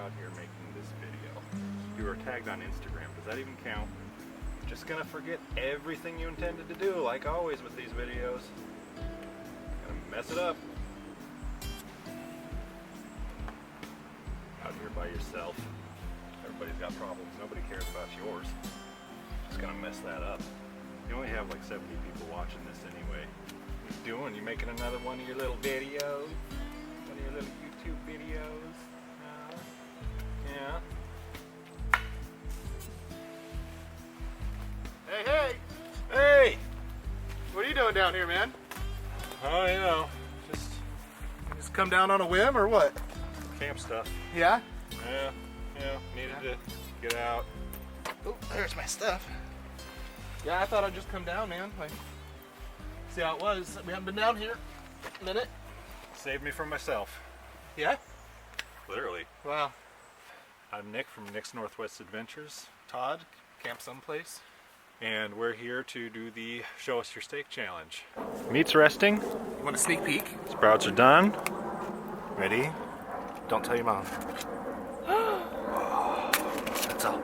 out here making this video. You were tagged on Instagram. Does that even count? Just gonna forget everything you intended to do, like always with these videos. Gonna mess it up. Out here by yourself. Everybody's got problems. Nobody cares about yours. Just gonna mess that up. You only have like 70 people watching this anyway. What you doing? You making another one of your little videos? One of your little YouTube videos? Yeah. Hey, hey! Hey! What are you doing down here, man? Oh, you know, Just come down on a whim or what? camp stuff. Yeah? Yeah, needed to get out. Oh, there's my stuff. Yeah, I thought I'd just come down, man. Like, see how it was. We haven't been down here a minute. Save me from myself. Yeah? Literally. Wow. I'm Nick from Nick's Northwest Adventures, Todd, camp someplace. and we're here to do the Show Us Your Steak challenge. Meat's resting. You want a sneak peek? Sprouts are done. Ready? Don't tell your mom. That's all.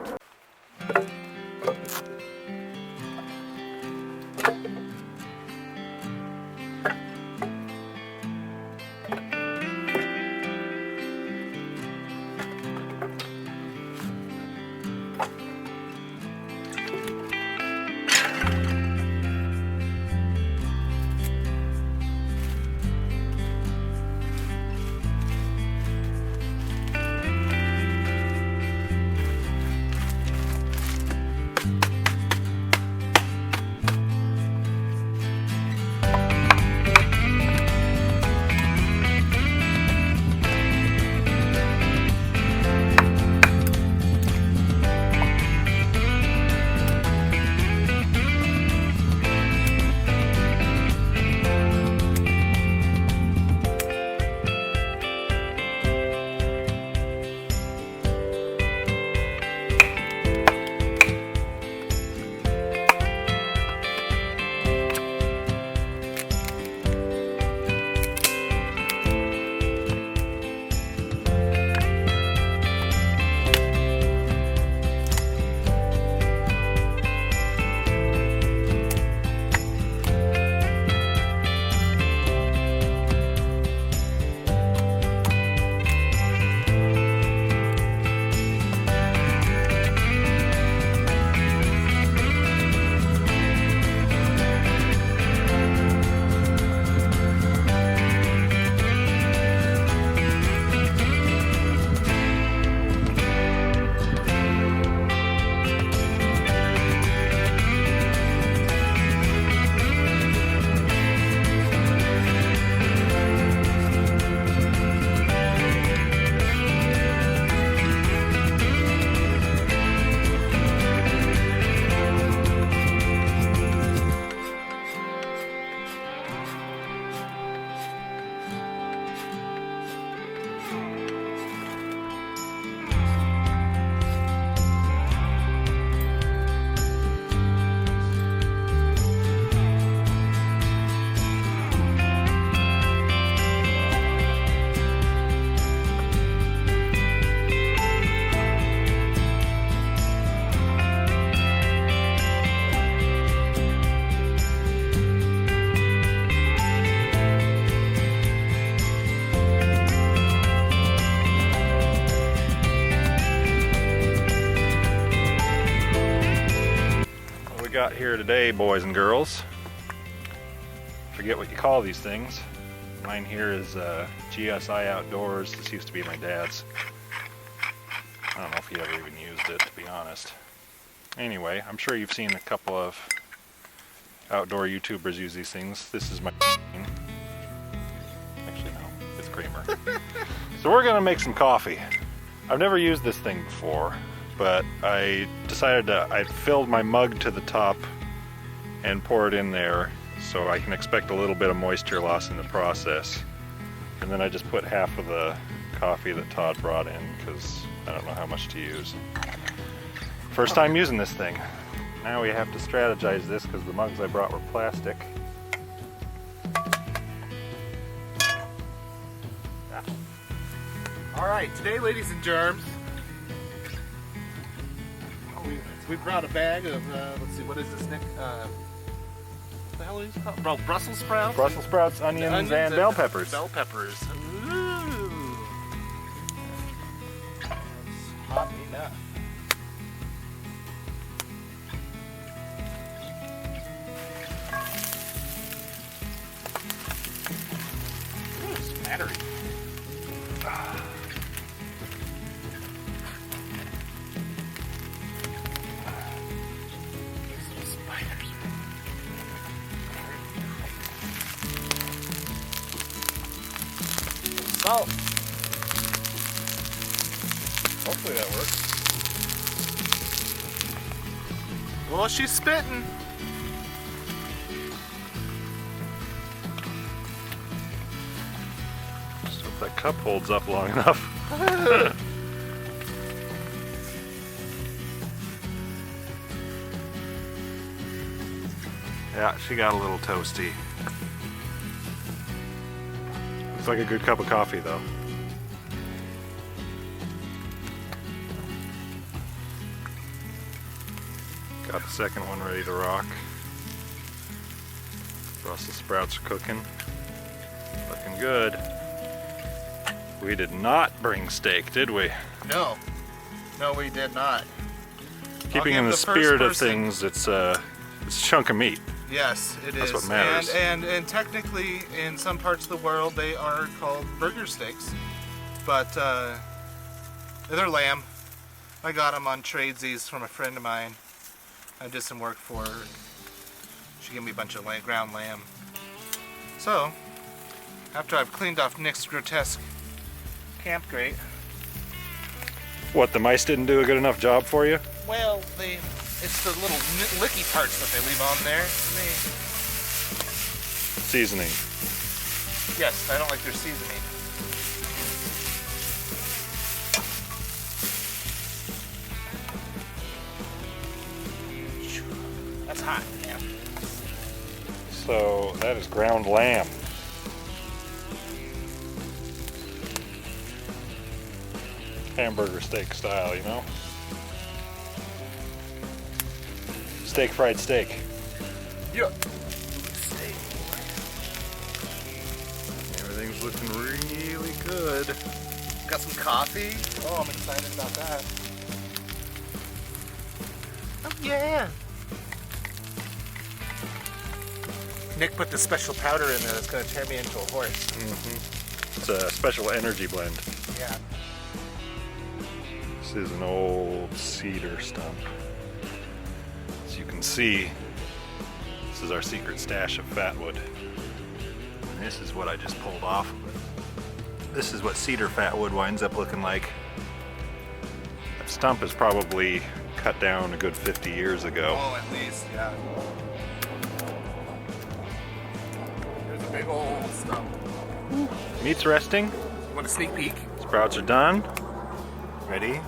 Got here today, boys and girls. Forget what you call these things. Mine here is GSI Outdoors. This used to be my dad's. I don't know if he ever even used it, to be honest. Anyway, I'm sure you've seen a couple of outdoor YouTubers use these things. This is my actually no, it's creamer. So we're gonna make some coffee. I've never used this thing before, but I decided I filled my mug to the top and pour it in there so I can expect a little bit of moisture loss in the process. And then I just put half of the coffee that Todd brought in because I don't know how much to use. First time using this thing. Now we have to strategize this because the mugs I brought were plastic. Alright, today, ladies and germs, we brought a bag of, let's see, what is this, Nick? What the hell is it called? Bro, Brussels sprouts? Brussels sprouts, onions and bell peppers. Bell peppers. Ooh. That's hot enough. Ooh, it's battery. Salt. Hopefully that works. Well, she's spitting. Just hope that cup holds up long enough. Yeah, she got a little toasty. Looks like a good cup of coffee though. Got the second one ready to rock. Brussels sprouts are cooking. Looking good. We did not bring steak, did we? No. No, we did not. Keeping in the spirit of things, it's a chunk of meat. Yes, it is. That's what matters. And technically, in some parts of the world, they are called burger steaks, but they're lamb. I got them on tradesies from a friend of mine. I did some work for her. She gave me a bunch of ground lamb. So, after I've cleaned off Nick's grotesque camp grate. What, the mice didn't do a good enough job for you? Well, it's the little licky parts that they leave on there. Seasoning. Yes, I don't like their seasoning. That's hot, man. So that is ground lamb. Hamburger steak style, you know? Steak fried steak. Yeah. Everything's looking really good. Got some coffee. Oh, I'm excited about that. Oh, yeah. Nick put the special powder in there that's going to turn me into a horse. Mm-hmm. It's a special energy blend. Yeah. This is an old cedar stump. As you can see, this is our secret stash of fatwood. And this is what I just pulled off of it. This is what cedar fatwood winds up looking like. That stump is probably cut down a good 50 years ago. Oh, at least, yeah. There's a big old stump. Meat's resting. You want a sneak peek? Sprouts are done. Ready?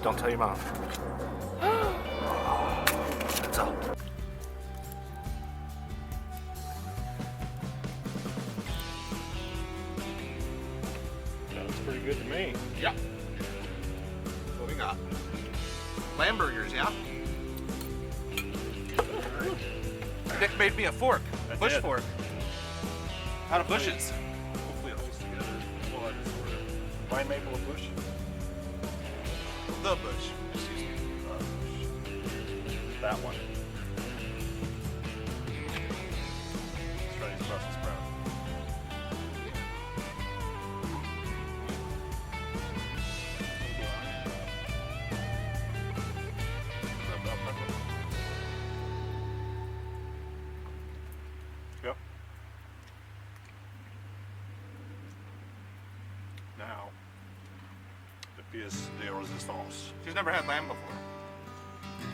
Don't tell your mom. That's all. Sounds pretty good to me. Yeah. What we got? Lamb burgers, yeah? Nick made me a fork. I Bush did. fork. Out of bushes. Hopefully it holds together. Well, I just sort of pine maple and bush. The bush. Excuse me. Bush. That one. Let's try these Brussels sprouts. Yep. Now, the pièce de résistance. She's never had lamb before.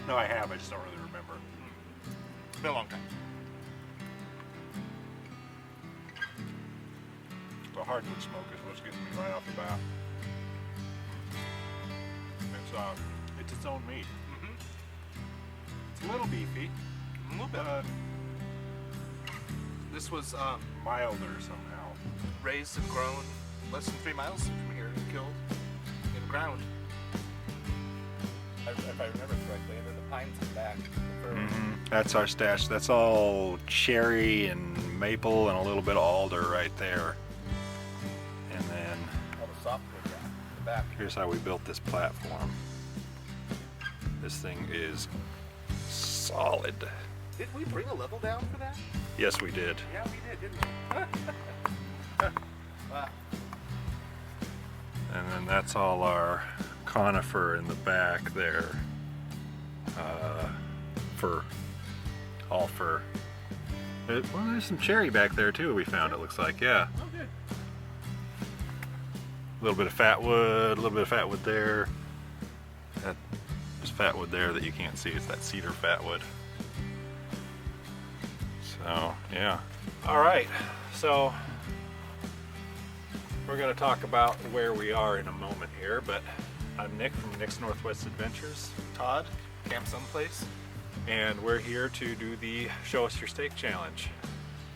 No, I have. I just don't really remember. It's been a long time. The hardwood smoke is what's getting me right off the bat. It's its own meat. Mm-hmm. It's a little beefy, A little bit. This was milder somehow. raised and grown less than 3 miles from here, killed and ground. If I remember correctly, and then the pines in the back. That's our stash. That's all cherry and maple and a little bit of alder right there. And then All the softwood in the back. here's how we built this platform. This thing is solid. Did we bring a level down for that? Yes, we did. Yeah, we did, didn't we? Wow. And then that's all our conifer in the back there. Fir. All fir. Well, there's some cherry back there too, we found, it looks like, yeah. Oh, good. A little bit of fat wood, a little bit of fat wood there. There's fat wood there that you can't see, it's that cedar fat wood. So, yeah. Alright, so we're going to talk about where we are in a moment here, but I'm Nick from Nick's Northwest Adventures. Todd, camp someplace. And we're here to do the Show Us Your Steak challenge.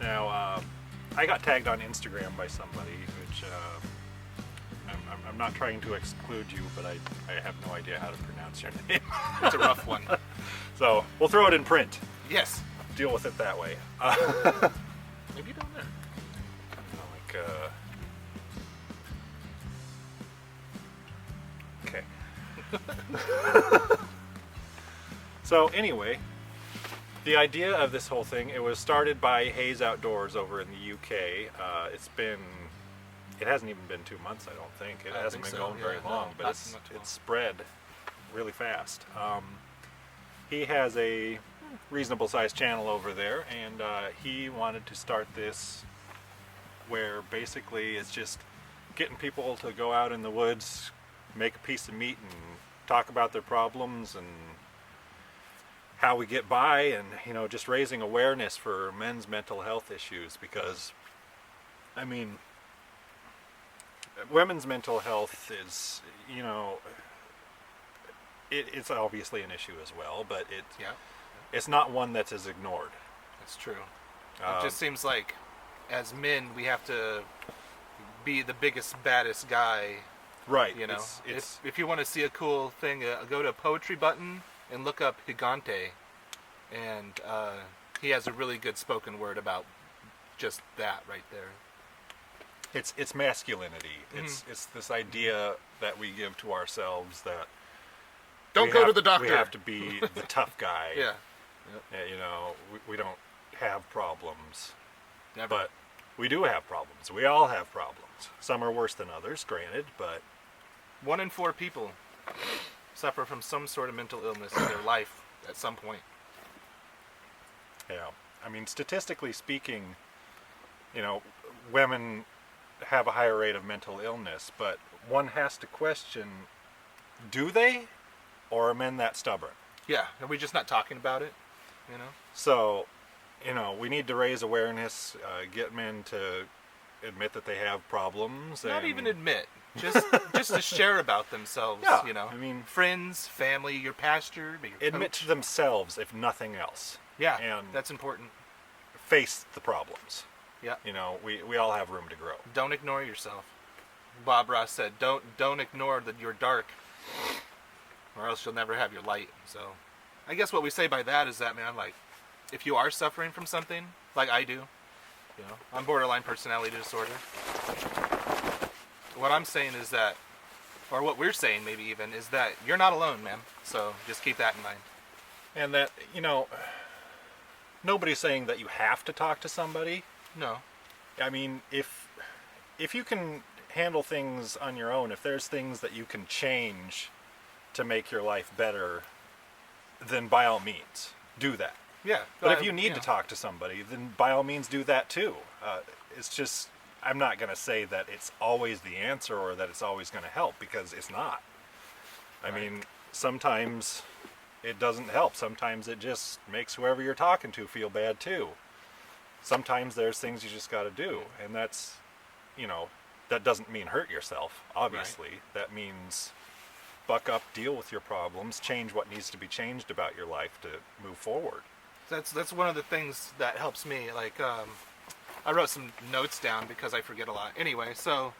Now, I got tagged on Instagram by somebody, which I'm not trying to exclude you, but I have no idea how to pronounce your name. It's a rough one. So we'll throw it in print. Yes. Deal with it that way. Maybe down there. Okay. So anyway, the idea of this whole thing, it was started by Hayes Outdoors over in the UK. It hasn't even been 2 months, I don't think. It hasn't been going very long, but it's spread really fast. He has a reasonable sized channel over there, and he wanted to start this where basically it's just getting people to go out in the woods, make a piece of meat and talk about their problems and how we get by, and just raising awareness for men's mental health issues, because I mean, women's mental health is, it's obviously an issue as well, but it's not one that's as ignored. That's true. It just seems like as men we have to be the biggest, baddest guy. Right. If you want to see a cool thing, go to a poetry button and look up Gigante, and he has a really good spoken word about just that right there. It's masculinity. Mm-hmm. It's this idea that we give to ourselves that don't go to the doctor. We have to be the tough guy. Yeah. We don't have problems. Never. But we do have problems. We all have problems. Some are worse than others, granted, but 1 in 4 people suffer from some sort of mental illness in their life at some point. Yeah. I mean, statistically speaking, women have a higher rate of mental illness, but one has to question, do they? Or are men that stubborn? Yeah. Are we just not talking about it? So, we need to raise awareness, get men to admit that they have problems. Not even admit. Just to share about themselves, Yeah, I mean, friends, family, your pastor, your admit coach. to themselves, if nothing else. Yeah, and that's important. Face the problems. Yeah. We all have room to grow. Don't ignore yourself. Bob Ross said, don't ignore that you're dark, or else you'll never have your light. So, I guess what we say by that is that, man, like, if you are suffering from something, like I do, I'm borderline personality disorder. What I'm saying is that, or what we're saying maybe even, is that you're not alone, man. So just keep that in mind. And that, nobody's saying that you have to talk to somebody. No. I mean, if you can handle things on your own, if there's things that you can change to make your life better, then by all means, do that. Yeah. But if you need to talk to somebody, then by all means do that too. It's just, I'm not going to say that it's always the answer or that it's always going to help, because it's not. I mean, sometimes it doesn't help. Sometimes it just makes whoever you're talking to feel bad too. Sometimes there's things you just got to do, and that's, that doesn't mean hurt yourself, obviously. Right. That means buck up, deal with your problems, change what needs to be changed about your life to move forward. That's one of the things that helps me. Like, I wrote some notes down because I forget a lot. Anyway, so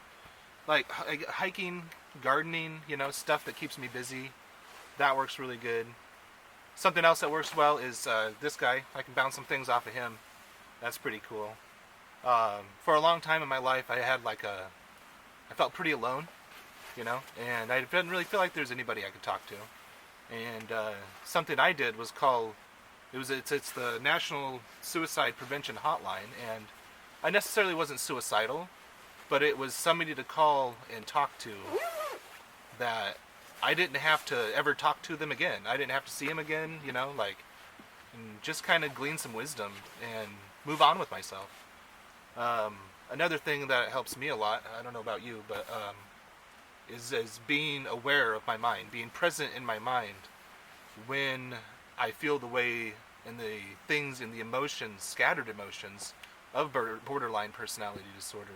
like hiking, gardening, stuff that keeps me busy. That works really good. Something else that works well is this guy. I can bounce some things off of him. That's pretty cool. For a long time in my life, I felt pretty alone, and I didn't really feel like there's anybody I could talk to. And something I did was it's the National Suicide Prevention Hotline, and I necessarily wasn't suicidal, but it was somebody to call and talk to that I didn't have to ever talk to them again. I didn't have to see them again, and just kind of glean some wisdom and move on with myself. Another thing that helps me a lot, I don't know about you, but is being aware of my mind, being present in my mind when I feel the way and the things and the emotions, scattered emotions of borderline personality disorder.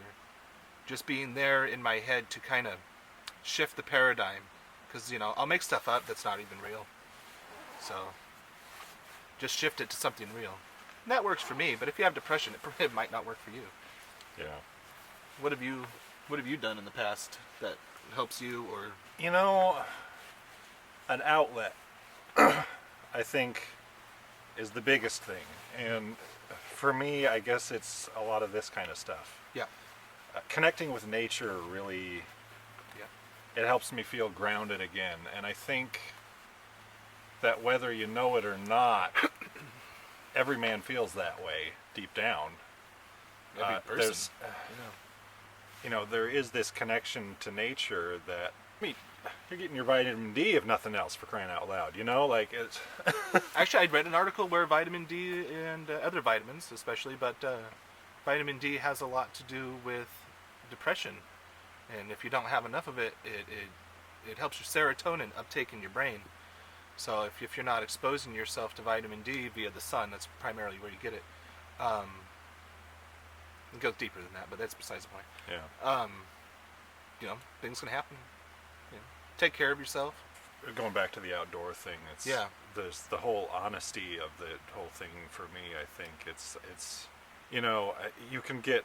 Just being there in my head to kind of shift the paradigm. Because, I'll make stuff up that's not even real. So, just shift it to something real. And that works for me, but if you have depression, it might not work for you. Yeah. What have you done in the past that helps you, or... An outlet, I think, is the biggest thing. And for me, I guess it's a lot of this kind of stuff. Yeah. Connecting with nature really... It helps me feel grounded again, and I think that whether you know it or not, every man feels that way deep down. Every person. There is this connection to nature that, you're getting your vitamin D if nothing else, for crying out loud, it's... Actually, I read an article where vitamin D and other vitamins, especially, but vitamin D has a lot to do with depression. And if you don't have enough of it, it helps your serotonin uptake in your brain. So if you're not exposing yourself to vitamin D via the sun, that's primarily where you get it. It goes deeper than that, but that's besides the point. Yeah. Things can happen. Take care of yourself. Going back to the outdoor thing, there's the whole honesty of the whole thing for me. I think it's you can get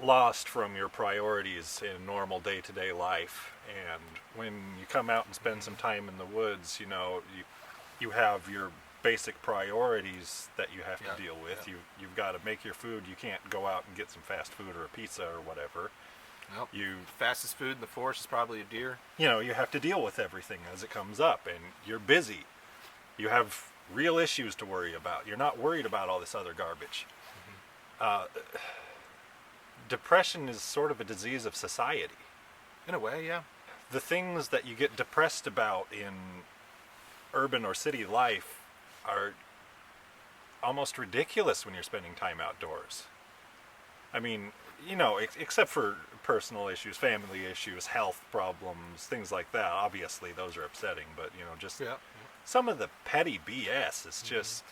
lost from your priorities in normal day-to-day life, and when you come out and spend some time in the woods, you have your basic priorities that you have to deal with. You've got to make your food. You can't go out and get some fast food or a pizza or whatever. Nope. Fastest food in the forest is probably a deer. You have to deal with everything as it comes up, and you're busy. You have real issues to worry about. You're not worried about all this other garbage. Depression is sort of a disease of society. In a way, yeah. The things that you get depressed about in urban or city life are almost ridiculous when you're spending time outdoors. Except for personal issues, family issues, health problems, things like that. Obviously, those are upsetting, but, some of the petty BS is just,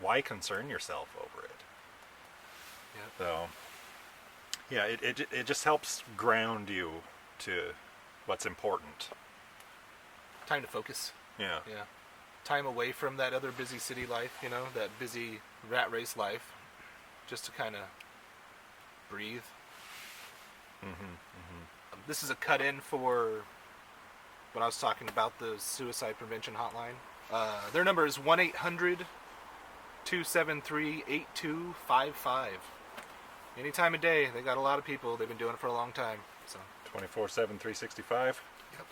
why concern yourself over it? Yeah. So... Yeah, it just helps ground you to what's important. Time to focus. Yeah. Yeah. Time away from that other busy city life, that busy rat race life, just to kind of breathe. This is a cut-in for when I was talking about the Suicide Prevention Hotline. Their number is 1-800-273-8255. Any time of day. They got a lot of people. They've been doing it for a long time. So 24/7, 365. Yep.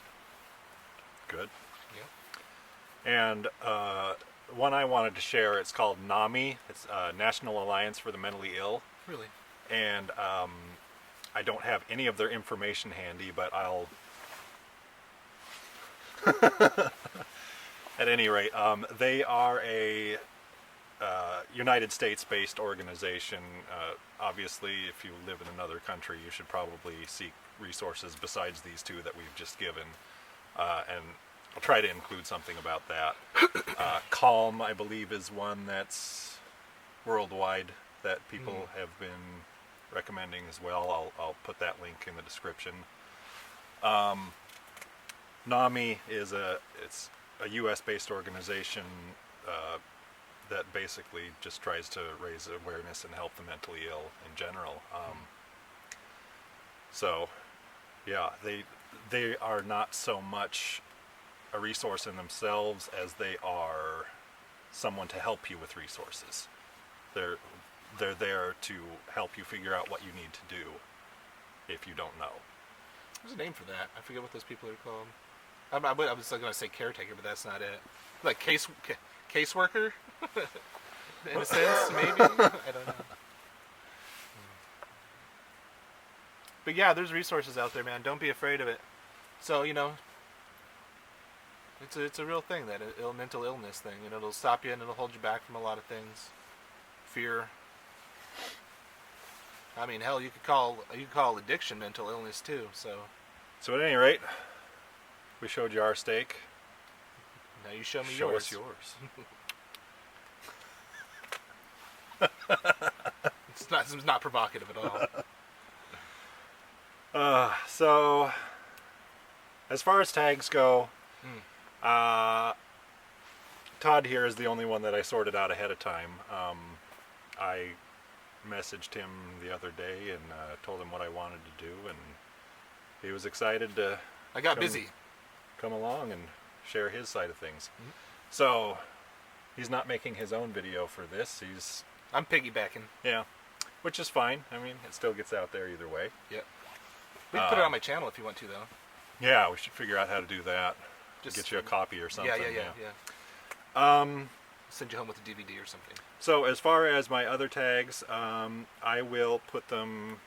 Good. Yep. And one I wanted to share, it's called NAMI. It's National Alliance for the Mentally Ill. Really? And I don't have any of their information handy, but I'll... At any rate, they are a United States-based organization. Obviously, if you live in another country, you should probably seek resources besides these two that we've just given. And I'll try to include something about that. Calm, I believe, is one that's worldwide that people have been recommending as well. I'll put that link in the description. NAMI is it's a U.S.-based organization that basically just tries to raise awareness and help the mentally ill in general. So Yeah, they are not so much a resource in themselves as they are someone to help you with resources. They're there to help you figure out what you need to do if you don't know. There's a name for that. I forget what those people are called. I was going to say caretaker, but that's not it. Like caseworker, in a sense, maybe. I don't know. But yeah, there's resources out there, man. Don't be afraid of it. So it's a real thing, that mental illness thing. It'll stop you and it'll hold you back from a lot of things. Fear. I mean, hell, you could call addiction mental illness too. So at any rate, we showed you our steak. Now you show me Show yours. us yours. It's not provocative at all. So as far as tags go, Todd here is the only one that I sorted out ahead of time. I messaged him the other day and told him what I wanted to do, and he was excited to I got busy. Come along and share his side of things. So he's not making his own video for this. I'm piggybacking. Yeah, which is fine. I mean, it still gets out there either way. Yep. We can put it on my channel if you want to, though. Yeah, we should figure out how to do that. Just get you a copy or something. Yeah. Send you home with a DVD or something. So as far as my other tags, I will put them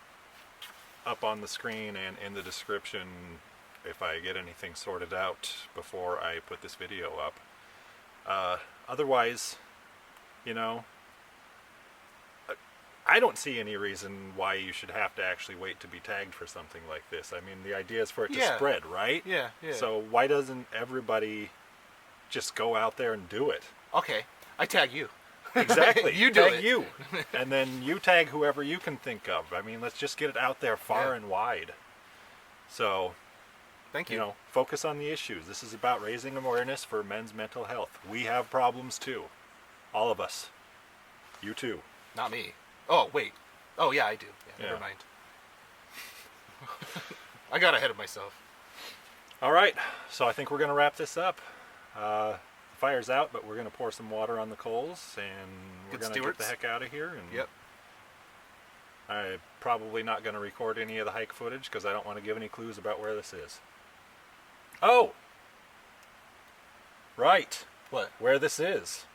up on the screen and in the description if I get anything sorted out before I put this video up. Otherwise, I don't see any reason why you should have to actually wait to be tagged for something like this. I mean, the idea is for it to spread, right? Yeah. So why doesn't everybody just go out there and do it? Okay, I tag you. Exactly. You do tag it. you. And then you tag whoever you can think of. I mean, let's just get it out there far and wide. So, thank you. Focus on the issues. This is about raising awareness for men's mental health. We have problems too. All of us. You too. Not me. Oh, wait. Oh, yeah, I do. Yeah, never mind. I got ahead of myself. All right. So I think we're going to wrap this up. The fire's out, but we're going to pour some water on the coals, and we're going to get the heck out of here. And yep. I'm probably not going to record any of the hike footage because I don't want to give any clues about where this is. Oh! Right. What? Where this is.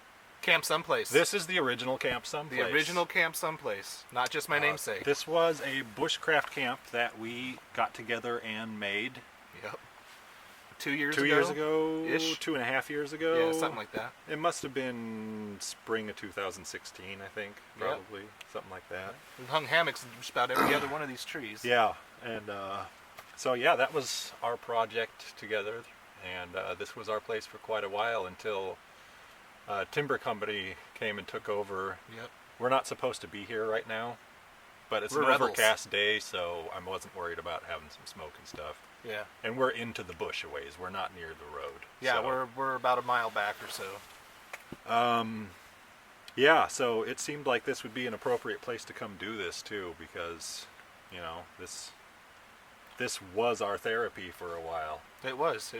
Camp Someplace. This is the original Camp Someplace. The original Camp Someplace. Not just my namesake. This was a bushcraft camp that we got together and made. Yep. 2 years ago? 2 years ago. Ish. 2.5 years ago. Yeah, something like that. It must have been spring of 2016, I think. Probably. Yep. Something like that. We've hung hammocks in just about every other one of these trees. Yeah. And so, yeah, that was our project together. And this was our place for quite a while until timber company came and took over. Yep. We're not supposed to be here right now, but it's an overcast day, so I wasn't worried about having some smoke and stuff. Yeah. And we're into the bush a ways. We're not near the road. Yeah, so. we're about a mile back or so. Yeah, so it seemed like this would be an appropriate place to come do this too, because, this was our therapy for a while. It was.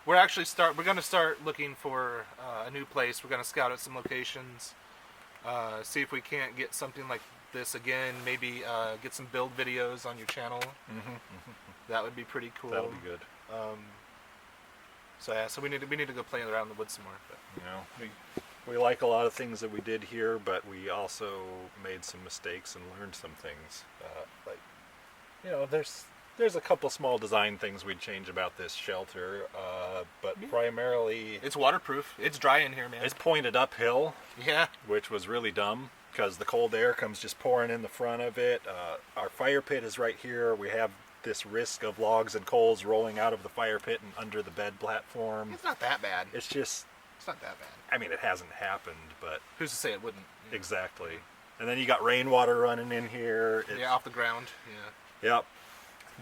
We're going to start looking for a new place. We're going to scout out some locations, see if we can't get something like this again. Maybe get some build videos on your channel. That would be pretty cool. That'll be good. So we need to go play around in the woods some more. But. We like a lot of things that we did here, but we also made some mistakes and learned some things. There's a couple small design things we'd change about this shelter, but primarily... It's waterproof. It's dry in here, man. It's pointed uphill, yeah, which was really dumb, because the cold air comes just pouring in the front of it. Our fire pit is right here. We have this risk of logs and coals rolling out of the fire pit and under the bed platform. It's not that bad. It's not that bad. I mean, it hasn't happened, but... Who's to say it wouldn't? Exactly. And then you got rainwater running in here. Off the ground. Yeah. Yep.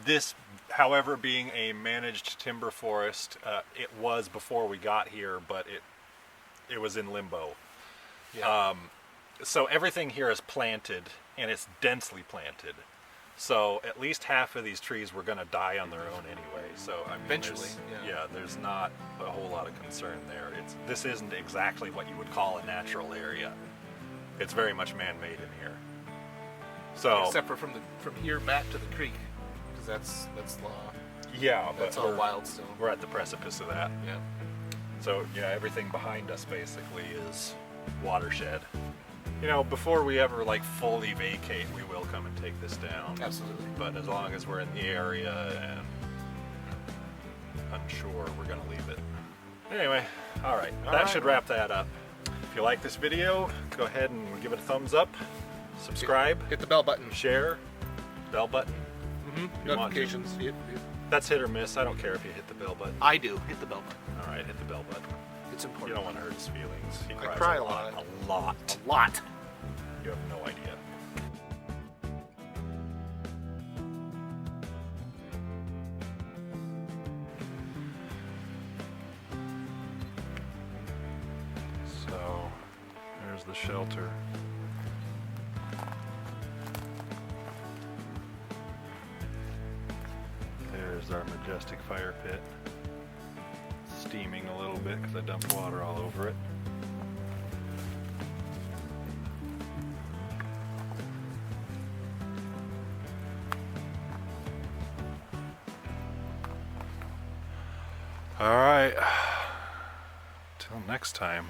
This, however, being a managed timber forest, it was before we got here, but it was in limbo. Yeah. So everything here is planted, and it's densely planted. So at least half of these trees were going to die on their own anyway. So I mean, Eventually, yeah. there's not a whole lot of concern there. This isn't exactly what you would call a natural area. It's very much man-made in here. So except for from here back to the creek, because that's law. Yeah, but That's all wild still. We're at the precipice of that. Yeah. So yeah, everything behind us basically is watershed. You know, before we ever like fully vacate, we will come and take this down. Absolutely. But as long as we're in the area and unsure, we're gonna leave it. Anyway, all right, that should wrap that up. If you like this video, go ahead and give it a thumbs up, subscribe, Hit the bell button. share, bell button. Mm-hmm. You want to. Notifications. That's hit or miss. I don't care if you hit the bell button. I do. Hit the bell button. All right, hit the bell button. It's You important. don't want to hurt his feelings. He I cries cry a a lot. lot. A lot. A lot. You have no idea. So, there's the shelter. There's our majestic fire pit. Steaming a little bit because I dumped water all over it. All right. Till next time.